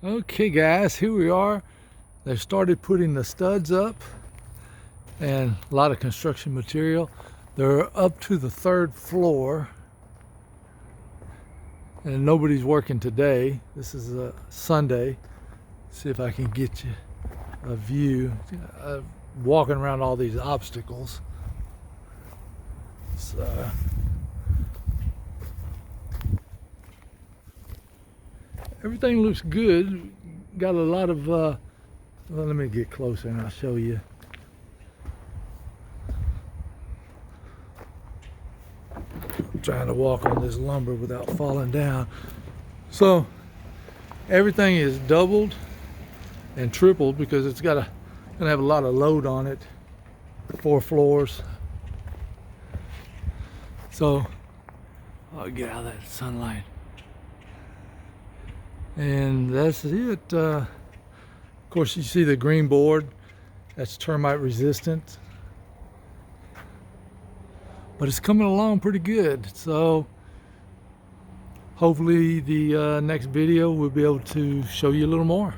Okay guys, here we are. They started putting the studs up and a lot of construction material. They're up to the 3rd floor and nobody's working today. This is a Sunday. See if I can get you a view. Walking around all these obstacles. So everything looks good. Got a lot of well, let me get closer and I'll show you. I'm trying to walk on this lumber without falling down. So everything is doubled and tripled because it's gonna have a lot of load on it. 4 floors. So I'll get out of that sunlight. And that's it. Of course, you see the green board. That's termite resistant. But it's coming along pretty good. So hopefully the next video we'll be able to show you a little more.